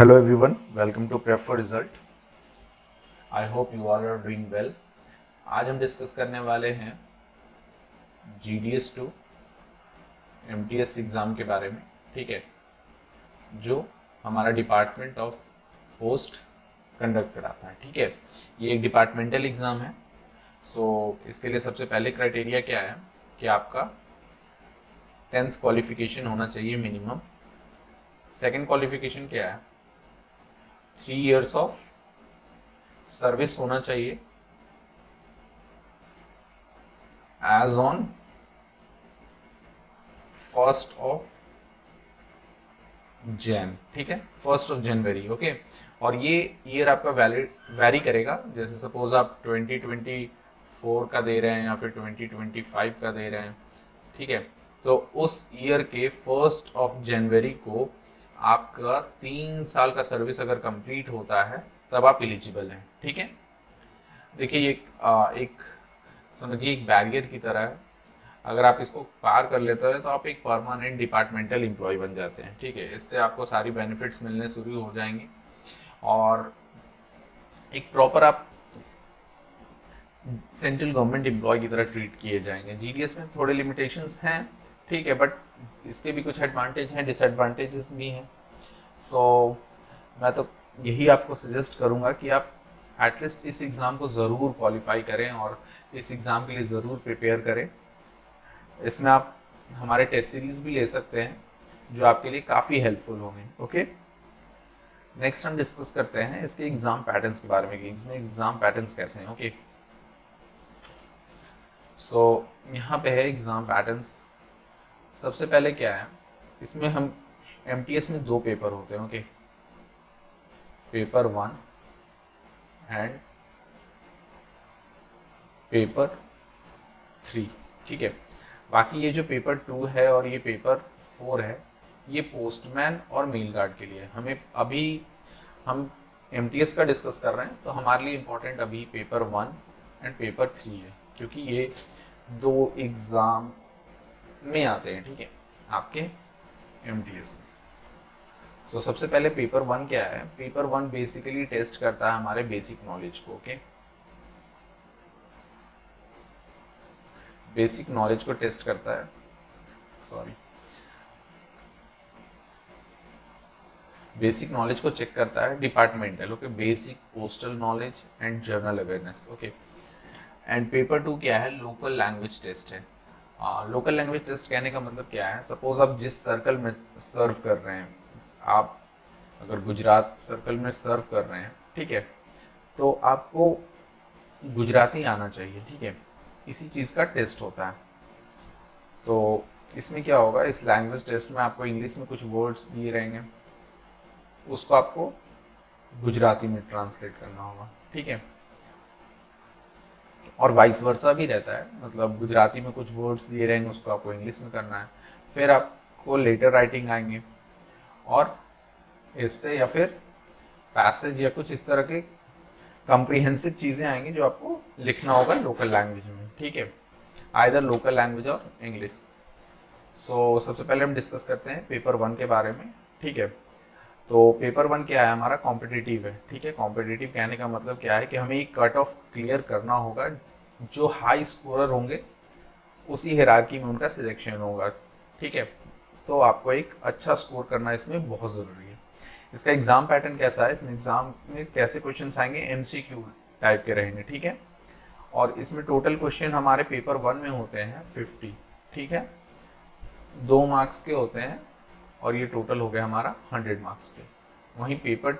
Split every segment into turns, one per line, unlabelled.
Hello everyone, welcome to Prep for Result. I hope you all are doing well. आज हम discuss करने वाले हैं GDS2 MTS एग्ज़ाम के बारे में, ठीक है, जो हमारा डिपार्टमेंट ऑफ पोस्ट कंडक्ट कराता है, ठीक है। ये एक डिपार्टमेंटल एग्ज़ाम है। इसके लिए सबसे पहले क्राइटेरिया क्या है कि आपका 10th क्वालिफिकेशन होना चाहिए मिनिमम। सेकंड क्वालिफिकेशन क्या है, 3 years ऑफ सर्विस होना चाहिए as on 1st of Jan, ठीक है, 1st of January, ओके। और ये ईयर आपका वैरी करेगा, जैसे सपोज आप 2024 का दे रहे हैं या फिर 2025 का दे रहे हैं, ठीक है। तो उस ईयर के 1st of January को आपका 3 साल का सर्विस अगर कंप्लीट होता है तब आप एलिजिबल हैं, ठीक है। देखिए ये एक समझिए एक बैरियर की तरह है। अगर आप इसको पार कर लेते हैं तो आप एक परमानेंट डिपार्टमेंटल एम्प्लॉय बन जाते हैं, ठीक है। इससे आपको सारी बेनिफिट्स मिलने शुरू हो जाएंगी और एक प्रॉपर आप सेंट्रल गवर्नमेंट एम्प्लॉय की तरह ट्रीट किए जाएंगे। जीडीएस में थोड़े लिमिटेशंस हैं, ठीक है, बट इसके भी कुछ एडवांटेज हैं, डिसएडवांटेजेस भी हैं। मैं तो यही आपको सजेस्ट करूंगा कि आप एटलीस्ट इस एग्ज़ाम को ज़रूर क्वालिफाई करें और इस एग्ज़ाम के लिए ज़रूर प्रिपेयर करें। इसमें आप हमारे टेस्ट सीरीज भी ले सकते हैं जो आपके लिए काफ़ी हेल्पफुल होंगे, ओके। नेक्स्ट हम डिस्कस करते हैं इसके एग्ज़ाम पैटर्न्स के बारे में कि इसमें एग्ज़ाम पैटर्न्स कैसे हैं, ओके। यहाँ पे है एग्ज़ाम पैटर्न्स। सबसे पहले क्या है, इसमें हम एमटीएस में 2 पेपर होते हैं, ओके, पेपर 1 एंड पेपर 3, ठीक है। बाकी ये जो पेपर 2 है और ये पेपर 4 है, ये पोस्टमैन और मेल गार्ड के लिए। हमें अभी हम एमटीएस का डिस्कस कर रहे हैं तो हमारे लिए इम्पोर्टेंट अभी पेपर 1 एंड पेपर 3 है, क्योंकि ये 2 एग्ज़ाम में आते हैं, ठीक है, आपके एमटीएस में। सबसे पहले पेपर 1 क्या है, पेपर 1 बेसिकली टेस्ट करता है हमारे बेसिक नॉलेज को, ओके। बेसिक नॉलेज को टेस्ट करता है, बेसिक नॉलेज को चेक करता है departmental, okay, basic postal knowledge and journal awareness, okay. And paper 2 क्या है, लोकल लैंग्वेज टेस्ट है। लोकल लैंग्वेज टेस्ट कहने का मतलब क्या है, सपोज आप जिस सर्कल में सर्व कर रहे हैं, आप अगर गुजरात सर्कल में सर्व कर रहे हैं, ठीक है, तो आपको गुजराती आना चाहिए, ठीक है। इसी चीज़ का टेस्ट होता है। तो इसमें क्या होगा, इस लैंग्वेज टेस्ट में आपको इंग्लिश में कुछ वर्ड्स दिए रहेंगे, उसको आपको गुजराती में ट्रांसलेट करना होगा, ठीक है। और वाइस वर्सा भी रहता है, मतलब गुजराती में कुछ वर्ड्स दिए रहेंगे, उसको आपको इंग्लिश में करना है। फिर आपको लेटर राइटिंग आएंगे और इससे या फिर पैसेज या कुछ इस तरह के कॉम्प्रिहेंसिव चीज़ें आएंगी जो आपको लिखना होगा लोकल लैंग्वेज में, ठीक है, आइदर लोकल लैंग्वेज और इंग्लिश। सबसे पहले हम डिस्कस करते हैं पेपर 1 के बारे में, ठीक है। तो पेपर 1 क्या है, हमारा कॉम्पिटिटिव है, ठीक है। कॉम्पिटिटिव कहने का मतलब क्या है कि हमें एक कट ऑफ क्लियर करना होगा, जो हाई स्कोरर होंगे उसी हिरार्की में उनका सिलेक्शन होगा, ठीक है। तो आपको एक अच्छा स्कोर करना इसमें बहुत ज़रूरी है। इसका एग्ज़ाम पैटर्न कैसा है, इसमें एग्ज़ाम में कैसे क्वेश्चन आएंगे, एमसीक्यू टाइप के रहेंगे, ठीक है। और इसमें टोटल क्वेश्चन हमारे पेपर 1 में होते हैं 50, ठीक है, 2 मार्क्स के होते हैं और ये टोटल हो गया हमारा 100 मार्क्स के। वहीं पेपर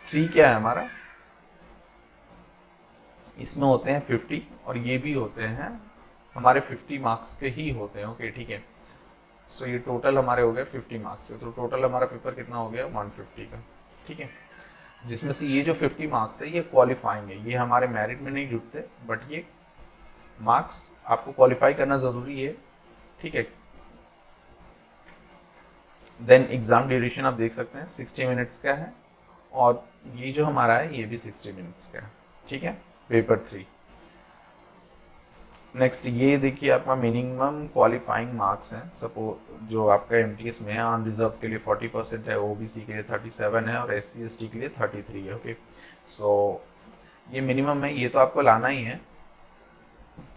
3 क्या है हमारा, इसमें होते हैं 50 और ये भी होते हैं हमारे 50 मार्क्स के ही होते हैं, ओके, ठीक है। ये टोटल हमारे हो गए 50 मार्क्स के, तो टोटल हमारा पेपर कितना हो गया 150 का, ठीक है। जिसमें से ये जो 50 मार्क्स है ये क्वालिफाइंग है, ये हमारे मेरिट में नहीं जुटते, बट ये मार्क्स आपको क्वालिफाई करना ज़रूरी है, ठीक है। देन एग्ज़ाम ड्यूरेशन आप देख सकते हैं 60 मिनट्स का है और ये जो हमारा है ये भी 60 मिनट्स का है, ठीक है, पेपर 3। नेक्स्ट ये देखिए आपका मिनिमम क्वालिफाइंग मार्क्स हैं, सपोज जो आपका एमटीएस में है, ऑन रिजर्व के लिए 40% है, ओबीसी के लिए 37 है और एससी एसटी के लिए 33 है। ओके, सो ये मिनिमम है, ये तो आपको लाना ही है,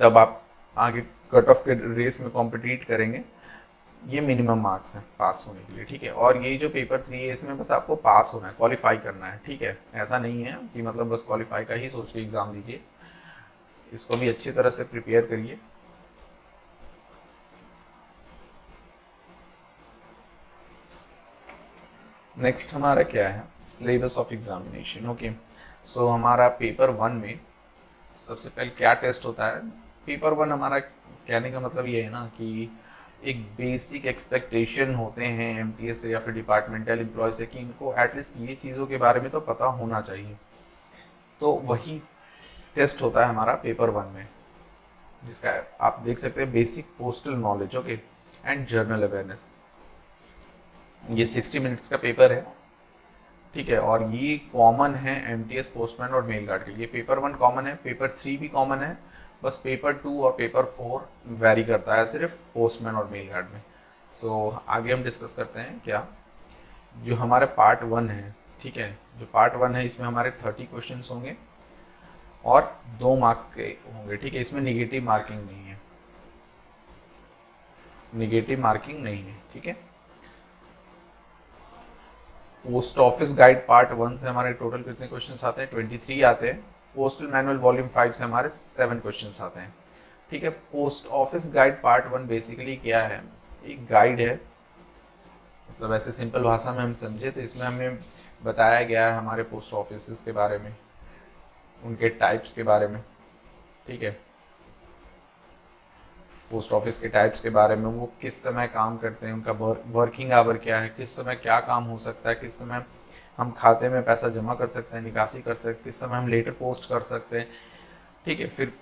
तब आप आगे कट ऑफ के रेस में कॉम्पिटिट करेंगे। ये मिनिमम मार्क्स हैं पास होने के लिए, ठीक है। और ये जो पेपर 3 है इसमें बस आपको पास होना है, क्वालिफाई करना है, ठीक है। ऐसा नहीं है कि मतलब बस क्वालिफाई का ही सोच के एग्ज़ाम दीजिए, इसको भी अच्छी तरह से प्रिपेयर करिए। नेक्स्ट हमारा क्या है, सिलेबस ऑफ एग्जामिनेशन। ओके, सो हमारा पेपर 1 में सबसे पहले क्या टेस्ट होता है। पेपर 1 हमारा कहने का मतलब ये है ना कि एक बेसिक एक्सपेक्टेशन होते हैं एमटीएस से या फिर डिपार्टमेंटल एम्प्लॉय से कि इनको एटलीस्ट ये चीज़ों के बारे में तो पता होना चाहिए। तो वही टेस्ट होता है हमारा पेपर 1 में, जिसका आप देख सकते हैं basic postal knowledge, okay, and journal awareness. ये 60 मिनट्स का पेपर है, ठीक है। और ये कॉमन है एमटीएस, पोस्टमैन और मेल गार्ड के लिए। पेपर 1 कॉमन है, पेपर 3 भी कॉमन है, बस पेपर 2 और पेपर 4 वेरी करता है सिर्फ पोस्टमैन और मेल गार्ड में। सो आगे हम डिस्कस करते हैं क्या, जो हमारे पार्ट 1 है, ठीक है। जो पार्ट 1 है इसमें हमारे 30 क्वेश्चन होंगे और 2 मार्क्स के होंगे, ठीक है। इसमें निगेटिव मार्किंग नहीं है, निगेटिव मार्किंग नहीं है, ठीक है। पोस्ट ऑफिस गाइड पार्ट 1 से हमारे टोटल कितने क्वेश्चन आते हैं, 23 आते हैं। पोस्टल मैनुअल वॉल्यूम 5 से हमारे 7 क्वेश्चन आते हैं, ठीक है। Post office guide part 1 basically क्या है, एक गाइड है, मतलब ऐसे सिंपल भाषा में हम समझे तो इसमें हमें बताया गया है हमारे पोस्ट ऑफिस के बारे में, उनके टाइप्स के बारे में, ठीक है। पोस्ट ऑफिस के टाइप्स के बारे में, वो किस समय काम करते हैं, उनका वर्किंग आवर क्या है, किस समय क्या काम हो सकता है, किस समय हम खाते में पैसा जमा कर सकते हैं, निकासी कर सकते हैं, किस समय हम लेटर पोस्ट कर सकते हैं, ठीक है। फिर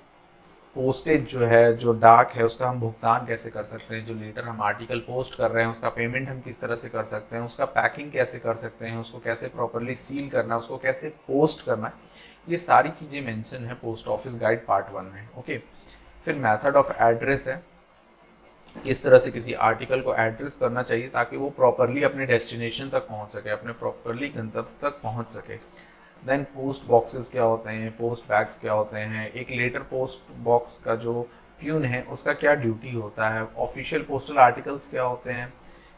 पोस्टेज जो है, जो डाक है, उसका हम भुगतान कैसे कर सकते हैं, जो लेटर हम आर्टिकल पोस्ट कर रहे हैं उसका पेमेंट हम किस तरह से कर सकते हैं, उसका पैकिंग कैसे कर सकते हैं, उसको कैसे प्रॉपरली सील करना है, उसको कैसे पोस्ट करना है, ये सारी चीज़ें मेंशन है पोस्ट ऑफिस गाइड पार्ट 1 में, ओके। फिर मेथड ऑफ एड्रेस है, किस तरह से किसी आर्टिकल को एड्रेस करना चाहिए ताकि वो प्रॉपरली अपने डेस्टिनेशन तक पहुंच सके, अपने प्रॉपरली गंतव्य तक पहुंच सके। देन पोस्ट बॉक्सेस क्या होते हैं, पोस्ट बैग्स क्या होते हैं, एक लेटर पोस्ट बॉक्स का जो प्यून है उसका क्या ड्यूटी होता है, ऑफिशियल पोस्टल आर्टिकल्स क्या होते हैं,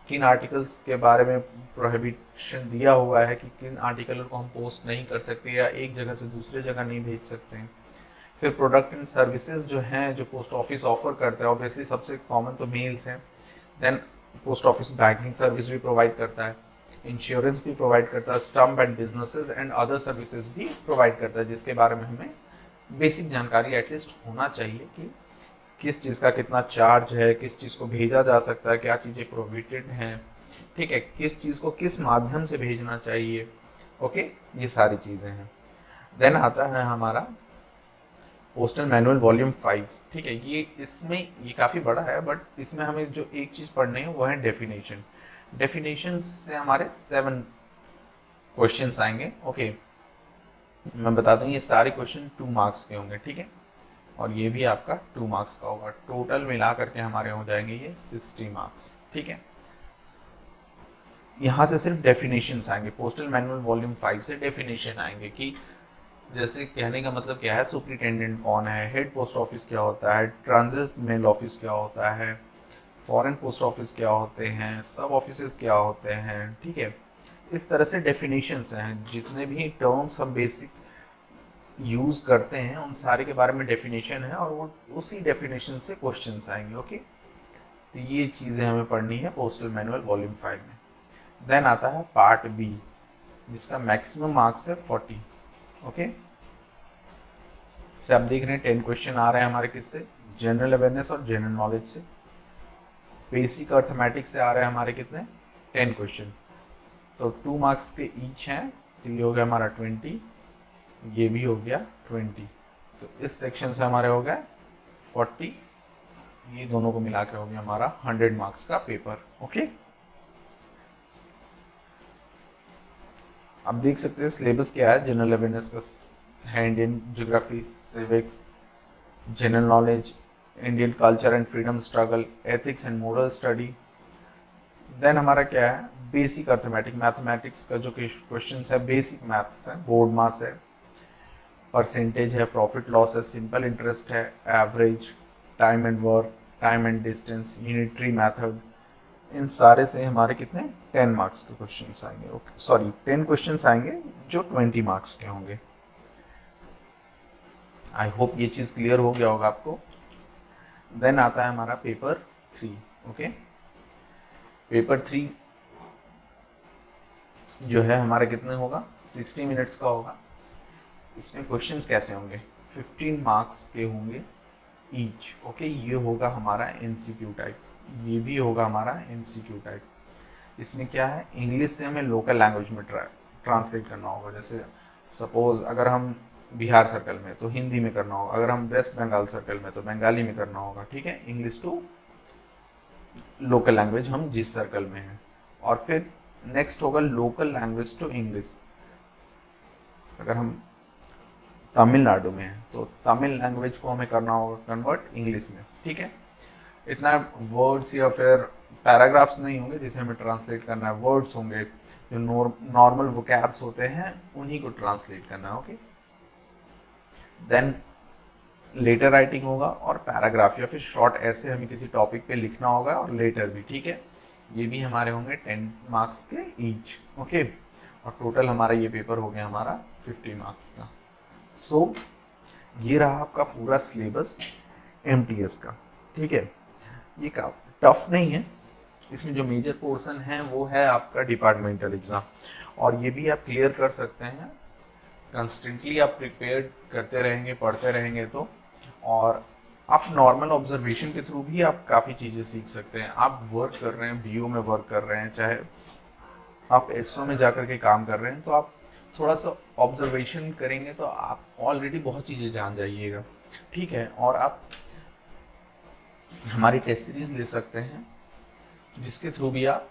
किन आर्टिकल्स के बारे में प्रोहिबिशन दिया हुआ है कि किन आर्टिकल को हम पोस्ट नहीं कर सकते या एक जगह से दूसरे जगह नहीं भेज सकते हैं। फिर प्रोडक्ट एंड सर्विसेज जो हैं, जो पोस्ट ऑफिस ऑफर करता है, ऑब्वियसली सबसे कॉमन तो मेल्स हैं। Then post office banking service भी प्रोवाइड करता है, इंश्योरेंस भी प्रोवाइड करता है, stamp and businesses and other services भी प्रोवाइड करता है, जिसके बारे में हमें बेसिक जानकारी एटलीस्ट होना चाहिए कि किस चीज़ का कितना चार्ज है, किस चीज़ को भेजा जा सकता है, क्या चीज़ें प्रोहिबिटेड हैं, ठीक है, किस चीज़ को किस माध्यम से भेजना चाहिए, ओके, ये सारी चीज़ें हैं। देन आता है हमारा पोस्टल मैनुअल वॉल्यूम 5, ठीक है। ये इसमें ये काफ़ी बड़ा है, बट इसमें हमें जो एक चीज़ पढ़नी है वो है डेफिनेशन। डेफिनेशन से हमारे 7 क्वेश्चंस आएंगे, ओके। मैं बता दूं ये सारे क्वेश्चन 2 मार्क्स के होंगे, ठीक है। और ये भी आपका 2 मार्क्स का होगा, टोटल मिला करके हमारे हो जाएंगे ये 60 मार्क्स, ठीक है। यहाँ से सिर्फ डेफिनेशंस आएंगे, पोस्टल मैनुअल वॉल्यूम 5 से डेफिनेशन आएंगे कि जैसे कहने का मतलब क्या है, सुपरिटेंडेंट कौन है, हेड पोस्ट ऑफिस क्या होता है, ट्रांजिट मेल ऑफिस क्या होता है, फॉरेन पोस्ट ऑफिस क्या होते हैं, सब ऑफिस क्या होते हैं, ठीक है। इस तरह से डेफिनेशंस हैं, जितने भी टर्म्स हम बेसिक यूज़ करते हैं उन सारे के बारे में डेफिनेशन है, और वो उसी डेफिनेशन से क्वेश्चंस आएंगे, ओके। तो ये चीज़ें हमें पढ़नी है पोस्टल मैनुअल वॉल्यूम 5 में। देन आता है पार्ट बी, जिसका मैक्सिमम मार्क्स है 40, ओके। से आप देख रहे हैं 10 क्वेश्चन आ रहे हैं हमारे किससे, जनरल अवेयरनेस और जनरल नॉलेज से। बेसिक अर्थमेटिक्स से आ रहे हैं हमारे कितने, 10 क्वेश्चन, तो 2 मार्क्स के ईच हैं, तो ये हो गया हमारा 20, ये भी हो गया 20, तो इस सेक्शन से हमारे हो गए 40, ये दोनों को मिला के हो गया हमारा 100 मार्क्स का पेपर, ओके। आप देख सकते हैं सिलेबस क्या है, जनरल अवेयरनेस का है, Indian geography, civics, general knowledge, Indian culture and freedom struggle, ethics and moral study. Then हमारा क्या है, बेसिक अर्थमेटिक, मैथमेटिक्स का जो क्वेश्चन है, बेसिक मैथ्स है, बोर्ड मास है, परसेंटेज है, प्रॉफिट लॉस है, सिंपल इंटरेस्ट है, average, time and work, time and distance, unitary method. इन सारे से हमारे कितने 10 मार्क्स के क्वेश्चंस आएंगे। ओके, सॉरी 10 क्वेश्चंस आएंगे जो 20 मार्क्स के होंगे। आई होप ये चीज़ क्लियर हो गया होगा आपको। देन आता है हमारा पेपर 3। ओके, पेपर 3 जो है हमारा कितने होगा, 60 मिनट्स का होगा। इसमें क्वेश्चंस कैसे होंगे, 15 मार्क्स के होंगे ईच। ओके, ये होगा हमारा एमसीक्यू टाइप, ये भी होगा हमारा एमसीक्यू टाइप। इसमें क्या है, इंग्लिश से हमें लोकल लैंग्वेज में ट्रांसलेट करना होगा। जैसे सपोज अगर हम बिहार सर्कल में तो हिंदी में करना होगा, अगर हम वेस्ट बंगाल सर्कल में तो बंगाली में करना होगा। ठीक है, इंग्लिश टू लोकल लैंग्वेज हम जिस सर्कल में हैं। और फिर नेक्स्ट होगा लोकल लैंग्वेज टू इंग्लिश। अगर हम तमिलनाडु में है तो तमिल लैंग्वेज को हमें करना होगा कन्वर्ट इंग्लिश में। ठीक है, इतना वर्ड्स या फिर पैराग्राफ्स नहीं होंगे जिसे हमें ट्रांसलेट करना है, वर्ड्स होंगे जो नॉर्मल वोकैब्स होते हैं, उन्हीं को ट्रांसलेट करना है। ओके, देन लेटर राइटिंग होगा और पैराग्राफ या फिर शॉर्ट ऐसे हमें किसी टॉपिक पे लिखना होगा, और लेटर भी। ठीक है, ये भी हमारे होंगे 10 मार्क्स के ईच। ओके, और टोटल हमारा ये पेपर हो गया हमारा 50 मार्क्स का। सो ये रहा आपका पूरा सिलेबस एमटीएस का। ठीक है, ये का टफ नहीं है। इसमें जो मेजर पोर्शन है वो है आपका डिपार्टमेंटल एग्ज़ाम, और ये भी आप क्लियर कर सकते हैं कंस्टेंटली आप प्रिपेयर करते रहेंगे, पढ़ते रहेंगे तो। और आप नॉर्मल ऑब्जर्वेशन के थ्रू भी आप काफ़ी चीज़ें सीख सकते हैं। आप वर्क कर रहे हैं, बीओ में वर्क कर रहे हैं, चाहे आप एसओ में जाकर के काम कर रहे हैं, तो आप थोड़ा सा ऑब्जर्वेशन करेंगे तो आप ऑलरेडी बहुत चीज़ें जान जाइएगा। ठीक है, और आप हमारी टेस्ट सीरीज ले सकते हैं जिसके थ्रू भी आप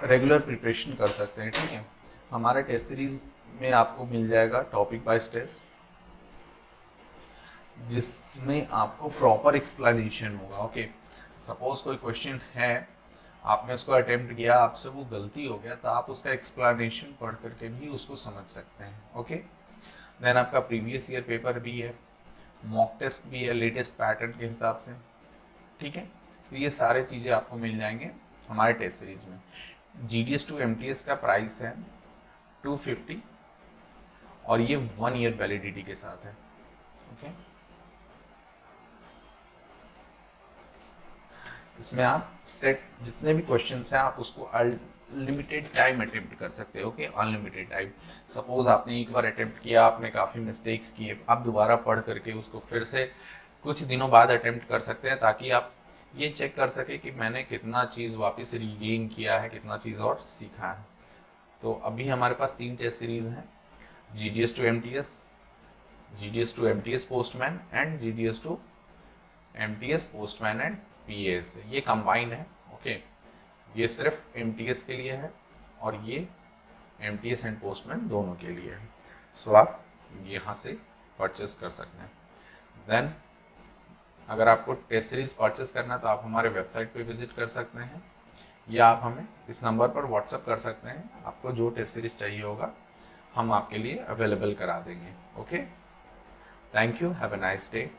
रेगुलर प्रिपरेशन कर सकते हैं। ठीक है, हमारे टेस्ट सीरीज में आपको मिल जाएगा टॉपिक वाइज टेस्ट, जिसमें आपको प्रॉपर एक्सप्लेनेशन होगा। ओके, सपोज कोई क्वेश्चन है, आपने उसको अटेम्प्ट किया, आपसे वो गलती हो गया, तो आप उसका एक्सप्लेनेशन पढ़ करके भी उसको समझ सकते हैं। ओके, देन आपका प्रीवियस ईयर पेपर भी है, मॉक टेस्ट भी है लेटेस्ट पैटर्न के हिसाब से। ठीक है, तो ये सारे चीज़ें आपको मिल जाएंगे हमारे टेस्ट सीरीज में। GDS टू MTS का प्राइस है 250, और ये 1 ईयर वैलिडिटी के साथ है। ओके, इसमें आप सेट जितने भी क्वेश्चंस हैं आप उसको अनलिमिटेड टाइम अटेम्प्ट कर सकते हो। Okay, unlimited time. सपोज आपने एक बार अटेम्प्ट किया, आपने काफ़ी मिस्टेक्स किए, आप दोबारा पढ़ करके उसको फिर से कुछ दिनों बाद अटेम्प्ट कर सकते हैं, ताकि आप ये चेक कर सके कि मैंने कितना चीज़ वापस रीगेन किया है, कितना चीज़ और सीखा है। तो अभी हमारे पास 3 टेस्ट सीरीज़ हैं, GDS to MTS, GDS to MTS postman and GDS to MTS postman and PAS। ये कंबाइंड है। ओके, ये सिर्फ MTS के लिए है और ये MTS एंड पोस्टमैन दोनों के लिए है। सो आप यहाँ से परचेस कर सकते हैं। देन अगर आपको टेस्ट सीरीज परचेस करना है तो आप हमारे वेबसाइट पे विजिट कर सकते हैं, या आप हमें इस नंबर पर व्हाट्सअप कर सकते हैं। आपको जो टेस्ट सीरीज चाहिए होगा हम आपके लिए अवेलेबल करा देंगे। Okay, thank you, have a nice day.